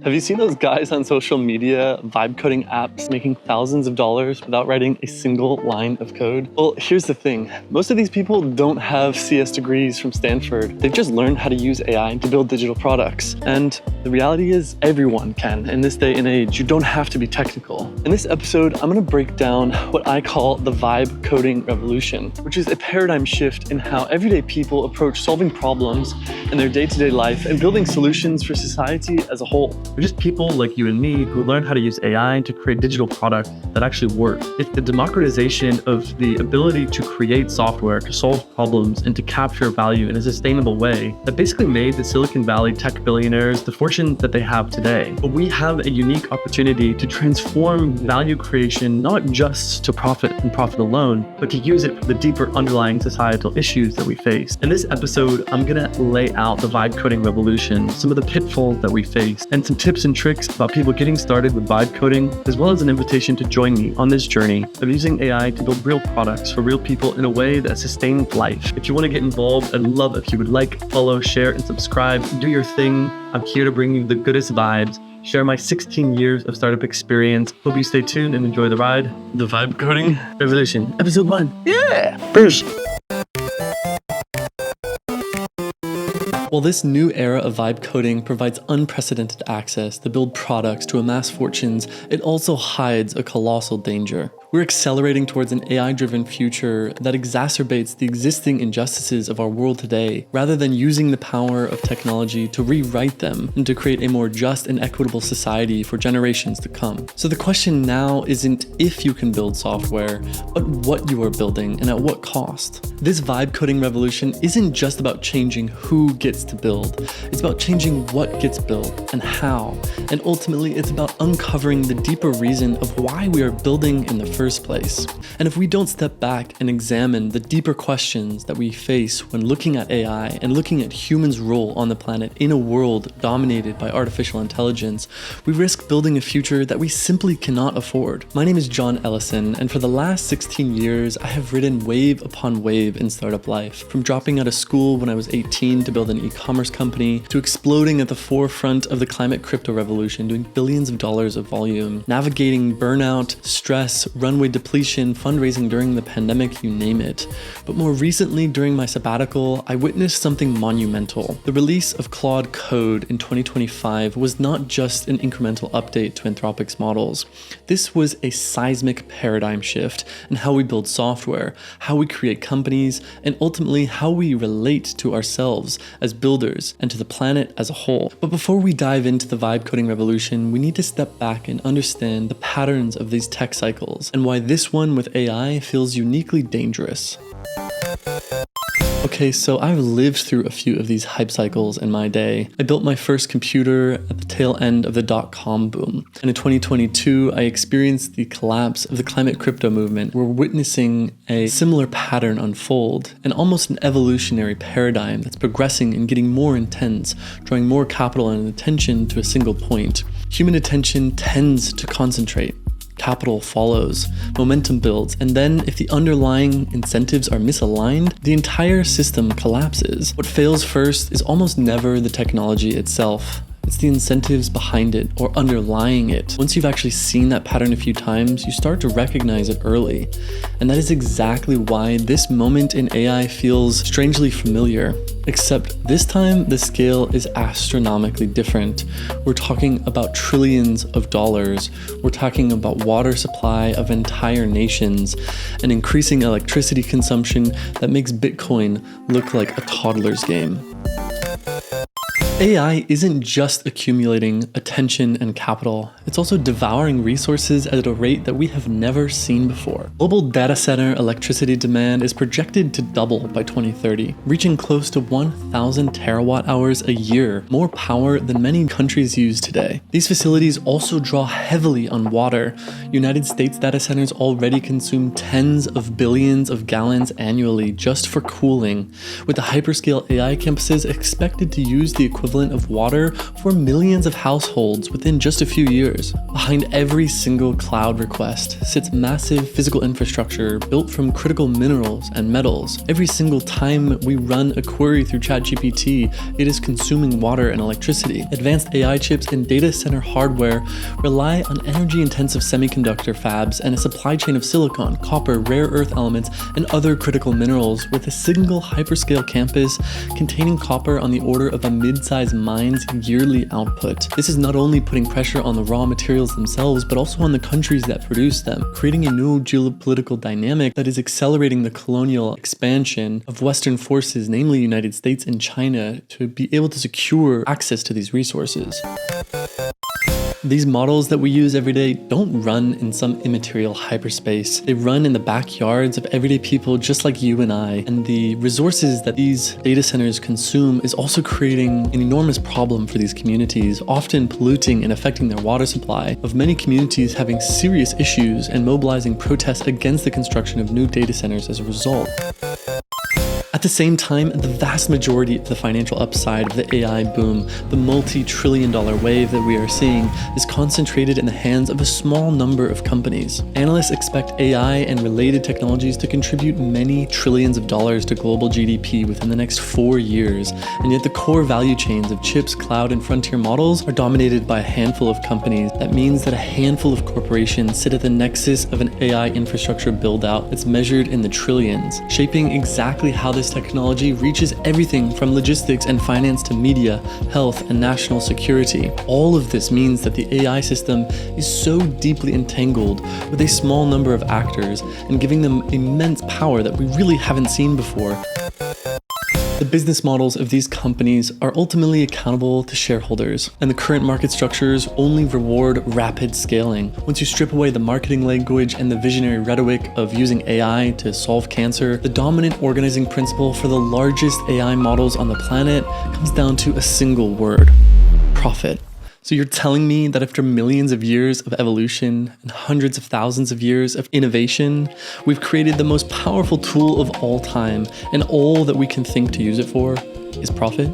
Have you seen those guys on social media vibe coding apps making thousands of dollars without writing a single line of code? Well, here's the thing. Most of these people don't have CS degrees from Stanford. They've just learned how to use AI to build digital products. And the reality is everyone can in this day and age. You don't have to be technical. In this episode, I'm gonna break down what I call the vibe coding revolution, which is a paradigm shift in how everyday people approach solving problems in their day-to-day life and building solutions for society as a whole. We're just people like you and me who learn how to use AI to create digital products that actually work. It's the democratization of the ability to create software, to solve problems, and to capture value in a sustainable way that basically made the Silicon Valley tech billionaires the fortune that they have today. But we have a unique opportunity to transform value creation not just to profit and profit alone, but to use it for the deeper underlying societal issues that we face. In this episode, I'm gonna lay out the vibe coding revolution, some of the pitfalls that we face, and some tips and tricks about people getting started with vibe coding, as well as an invitation to join me on this journey of using AI to build real products for real people in a way that sustains life. If you want to get involved, I'd love if you would like, follow, share, and subscribe. Do your thing. I'm here to bring you the goodest vibes, share my 16 years of startup experience. Hope you stay tuned and enjoy the ride. The Vibe Coding Revolution, episode 1. Yeah! First. While this new era of vibe coding provides unprecedented access to build products to amass fortunes, it also hides a colossal danger. We're accelerating towards an AI-driven future that exacerbates the existing injustices of our world today, rather than using the power of technology to rewrite them and to create a more just and equitable society for generations to come. So the question now isn't if you can build software, but what you are building and at what cost. This vibe coding revolution isn't just about changing who gets to build. It's about changing what gets built and how. And ultimately, it's about uncovering the deeper reason of why we are building in the first place. And if we don't step back and examine the deeper questions that we face when looking at AI and looking at humans' role on the planet in a world dominated by artificial intelligence, we risk building a future that we simply cannot afford. My name is John Ellison, and for the last 16 years, I have ridden wave upon wave in startup life. From dropping out of school when I was 18 to build an e-commerce company, to exploding at the forefront of the climate crypto revolution, doing billions of dollars of volume, navigating burnout, stress, runway depletion, fundraising during the pandemic, you name it. But more recently, during my sabbatical, I witnessed something monumental. The release of Claude Code in 2025 was not just an incremental update to Anthropic's models. This was a seismic paradigm shift in how we build software, how we create companies, and ultimately how we relate to ourselves as builders and to the planet as a whole. But before we dive into the vibe coding revolution, we need to step back and understand the patterns of these tech cycles and why this one with AI feels uniquely dangerous. Okay, so I've lived through a few of these hype cycles in my day. I built my first computer at the tail end of the dot-com boom. And in 2022, I experienced the collapse of the climate crypto movement. We're witnessing a similar pattern unfold, and almost an evolutionary paradigm that's progressing and getting more intense, drawing more capital and attention to a single point. Human attention tends to concentrate. Capital follows, momentum builds, and then if the underlying incentives are misaligned, the entire system collapses. What fails first is almost never the technology itself. It's the incentives behind it or underlying it. Once you've actually seen that pattern a few times, you start to recognize it early. And that is exactly why this moment in AI feels strangely familiar. Except this time, the scale is astronomically different. We're talking about trillions of dollars. We're talking about water supply of entire nations and increasing electricity consumption that makes Bitcoin look like a toddler's game. AI isn't just accumulating attention and capital, it's also devouring resources at a rate that we have never seen before. Global data center electricity demand is projected to double by 2030, reaching close to 1,000 terawatt hours a year, more power than many countries use today. These facilities also draw heavily on water. United States data centers already consume tens of billions of gallons annually just for cooling, with the hyperscale AI campuses expected to use the equivalent equivalent of water for millions of households within just a few years. Behind every single cloud request sits massive physical infrastructure built from critical minerals and metals. Every single time we run a query through ChatGPT, it is consuming water and electricity. Advanced AI chips and data center hardware rely on energy-intensive semiconductor fabs and a supply chain of silicon, copper, rare earth elements, and other critical minerals, with a single hyperscale campus containing copper on the order of a mid-sized mine's yearly output. This is not only putting pressure on the raw materials themselves, but also on the countries that produce them, creating a new geopolitical dynamic that is accelerating the colonial expansion of Western forces, namely the United States and China, to be able to secure access to these resources. These models that we use every day don't run in some immaterial hyperspace. They run in the backyards of everyday people just like you and I. And the resources that these data centers consume is also creating an enormous problem for these communities, often polluting and affecting their water supply, of many communities having serious issues and mobilizing protests against the construction of new data centers as a result. At the same time, the vast majority of the financial upside of the AI boom, the multi-trillion-dollar wave that we are seeing, is concentrated in the hands of a small number of companies. Analysts expect AI and related technologies to contribute many trillions of dollars to global GDP within the next 4 years, and yet the core value chains of chips, cloud, and frontier models are dominated by a handful of companies. That means that a handful of corporations sit at the nexus of an AI infrastructure build-out that's measured in the trillions, shaping exactly how this technology reaches everything from logistics and finance to media, health, and national security. All of this means that the AI system is so deeply entangled with a small number of actors and giving them immense power that we really haven't seen before. The business models of these companies are ultimately accountable to shareholders, and the current market structures only reward rapid scaling. Once you strip away the marketing language and the visionary rhetoric of using AI to solve cancer, the dominant organizing principle for the largest AI models on the planet comes down to a single word: profit. So you're telling me that after millions of years of evolution and hundreds of thousands of years of innovation, we've created the most powerful tool of all time, and all that we can think to use it for is profit?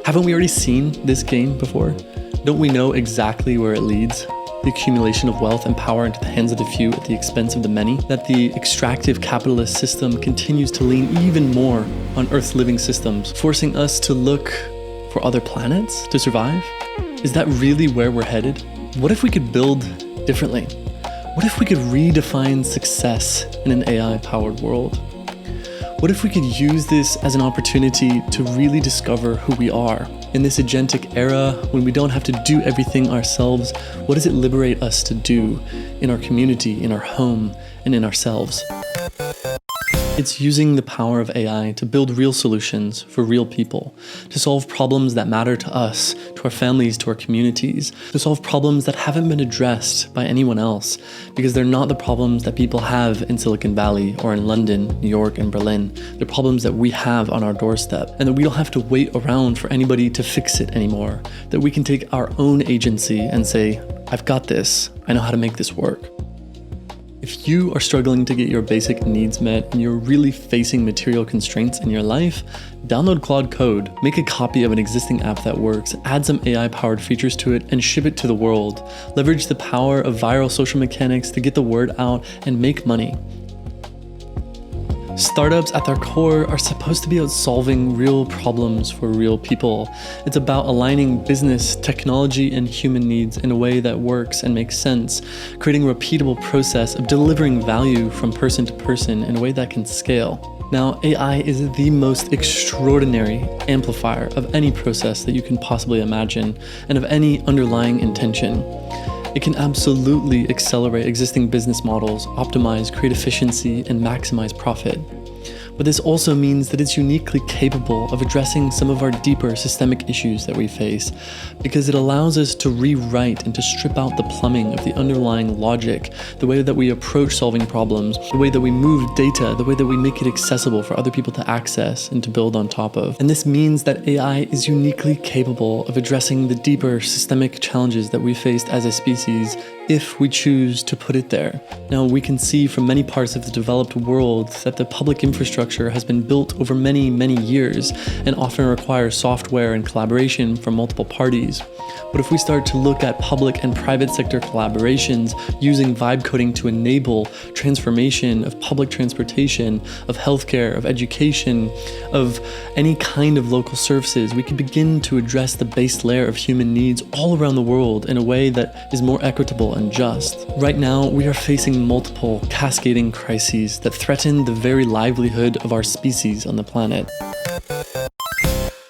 Haven't we already seen this game before? Don't we know exactly where it leads? The accumulation of wealth and power into the hands of the few at the expense of the many? That the extractive capitalist system continues to lean even more on Earth's living systems, forcing us to look for other planets to survive? Is that really where we're headed? What if we could build differently? What if we could redefine success in an AI-powered world? What if we could use this as an opportunity to really discover who we are? In this agentic era, when we don't have to do everything ourselves, what does it liberate us to do in our community, in our home, and in ourselves? It's using the power of AI to build real solutions for real people, to solve problems that matter to us, to our families, to our communities, to solve problems that haven't been addressed by anyone else, because they're not the problems that people have in Silicon Valley or in London, New York, and Berlin. They're problems that we have on our doorstep, and that we don't have to wait around for anybody to fix it anymore, that we can take our own agency and say, I've got this, I know how to make this work. If you are struggling to get your basic needs met and you're really facing material constraints in your life, download Claude Code, make a copy of an existing app that works, add some AI-powered features to it, and ship it to the world. Leverage the power of viral social mechanics to get the word out and make money. Startups at their core are supposed to be about solving real problems for real people. It's about aligning business, technology, and human needs in a way that works and makes sense, creating a repeatable process of delivering value from person to person in a way that can scale. Now, AI is the most extraordinary amplifier of any process that you can possibly imagine, and of any underlying intention. It can absolutely accelerate existing business models, optimize, create efficiency, and maximize profit. But this also means that it's uniquely capable of addressing some of our deeper systemic issues that we face, because it allows us to rewrite and to strip out the plumbing of the underlying logic, the way that we approach solving problems, the way that we move data, the way that we make it accessible for other people to access and to build on top of. And this means that AI is uniquely capable of addressing the deeper systemic challenges that we faced as a species if we choose to put it there. Now, we can see from many parts of the developed world that the public infrastructure has been built over many, many years and often requires software and collaboration from multiple parties. But if we start to look at public and private sector collaborations using vibe coding to enable transformation of public transportation, of healthcare, of education, of any kind of local services, we can begin to address the base layer of human needs all around the world in a way that is more equitable and just. Right now, we are facing multiple cascading crises that threaten the very livelihood of our species on the planet.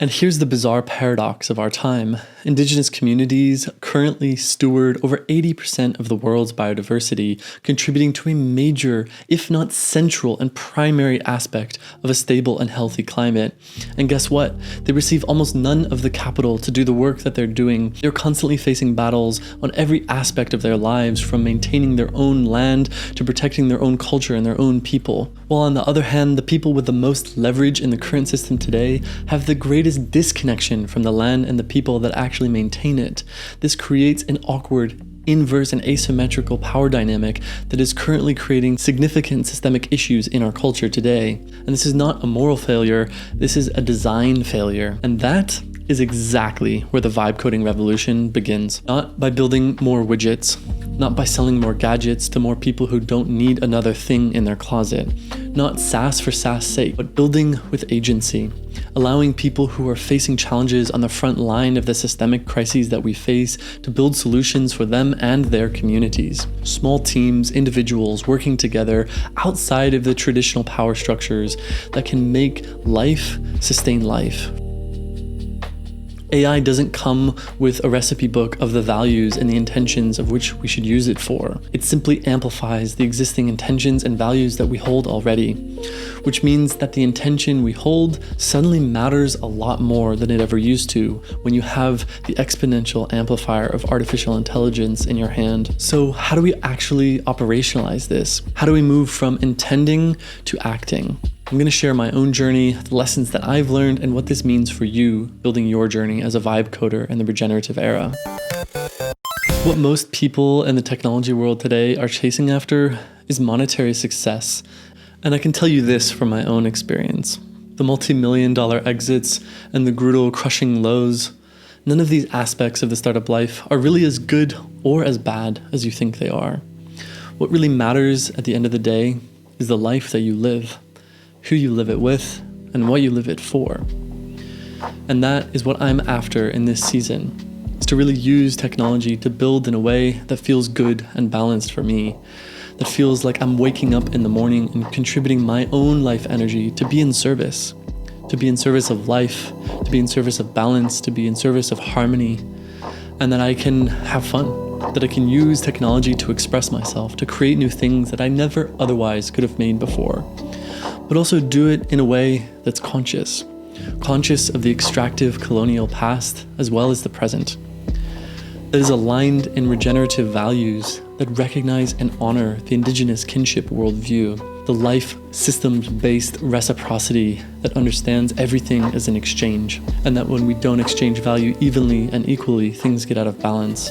And here's the bizarre paradox of our time. Indigenous communities currently steward over 80% of the world's biodiversity, contributing to a major, if not central and primary aspect of a stable and healthy climate. And guess what? They receive almost none of the capital to do the work that they're doing. They're constantly facing battles on every aspect of their lives, from maintaining their own land to protecting their own culture and their own people. While on the other hand, the people with the most leverage in the current system today have the greatest disconnection from the land and the people that actually maintain it. This creates an awkward, inverse, and asymmetrical power dynamic that is currently creating significant systemic issues in our culture today. And this is not a moral failure, this is a design failure. And that is exactly where the vibe coding revolution begins. Not by building more widgets, not by selling more gadgets to more people who don't need another thing in their closet, not SaaS for SaaS sake, but building with agency, allowing people who are facing challenges on the front line of the systemic crises that we face to build solutions for them and their communities. Small teams, individuals working together outside of the traditional power structures that can make life sustain life. AI doesn't come with a recipe book of the values and the intentions of which we should use it for. It simply amplifies the existing intentions and values that we hold already, which means that the intention we hold suddenly matters a lot more than it ever used to when you have the exponential amplifier of artificial intelligence in your hand. So how do we actually operationalize this? How do we move from intending to acting? I'm going to share my own journey, the lessons that I've learned, and what this means for you building your journey as a vibe coder in the regenerative era. What most people in the technology world today are chasing after is monetary success. And I can tell you this from my own experience. The multi-million-dollar exits and the brutal, crushing lows, none of these aspects of the startup life are really as good or as bad as you think they are. What really matters at the end of the day is the life that you live, who you live it with, and what you live it for. And that is what I'm after in this season, is to really use technology to build in a way that feels good and balanced for me, that feels like I'm waking up in the morning and contributing my own life energy to be in service of life, to be in service of balance, to be in service of harmony, and that I can have fun, that I can use technology to express myself, to create new things that I never otherwise could have made before. But also do it in a way that's conscious of the extractive colonial past as well as the present, that is aligned in regenerative values that recognize and honor the indigenous kinship worldview, the life systems-based reciprocity that understands everything as an exchange, and that when we don't exchange value evenly and equally, things get out of balance.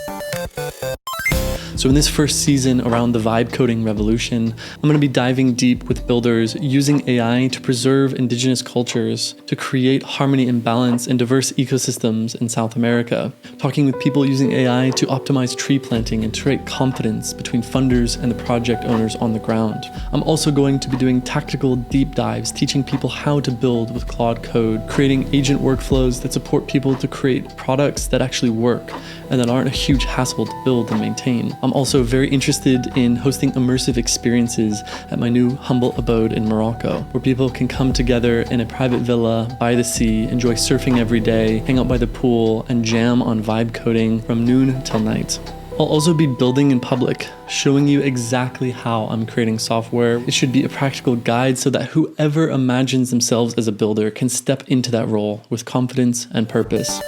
So in this first season around the vibe coding revolution, I'm going to be diving deep with builders using AI to preserve indigenous cultures, to create harmony and balance in diverse ecosystems in South America, talking with people using AI to optimize tree planting and to create confidence between funders and the project owners on the ground. I'm also going to be doing tactical deep dives, teaching people how to build with Claude Code, creating agent workflows that support people to create products that actually work and that aren't a huge hassle to build and maintain. I'm also very interested in hosting immersive experiences at my new humble abode in Morocco, where people can come together in a private villa by the sea, enjoy surfing every day, hang out by the pool, and jam on vibe coding from noon till night. I'll also be building in public, showing you exactly how I'm creating software. It should be a practical guide so that whoever imagines themselves as a builder can step into that role with confidence and purpose.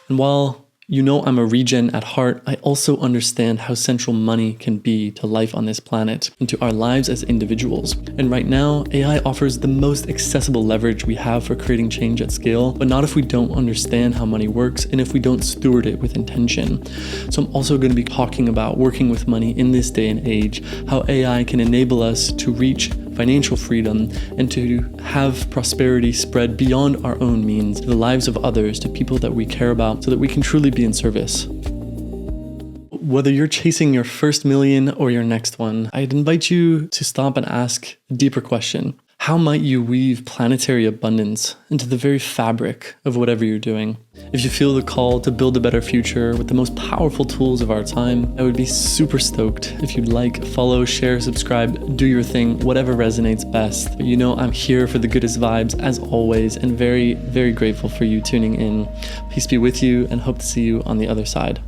And while You know I'm a regen at heart. I also understand how central money can be to life on this planet and to our lives as individuals. And right now, AI offers the most accessible leverage we have for creating change at scale, but not if we don't understand how money works and if we don't steward it with intention. So I'm also going to be talking about working with money in this day and age, how AI can enable us to reach financial freedom and to have prosperity spread beyond our own means to the lives of others, to people that we care about, so that we can truly be in service. Whether you're chasing your first million or your next one, I'd invite you to stop and ask a deeper question. How might you weave planetary abundance into the very fabric of whatever you're doing? If you feel the call to build a better future with the most powerful tools of our time, I would be super stoked if you'd like, follow, share, subscribe, do your thing, whatever resonates best. But you know I'm here for the goodest vibes as always, and very, very grateful for you tuning in. Peace be with you, and hope to see you on the other side.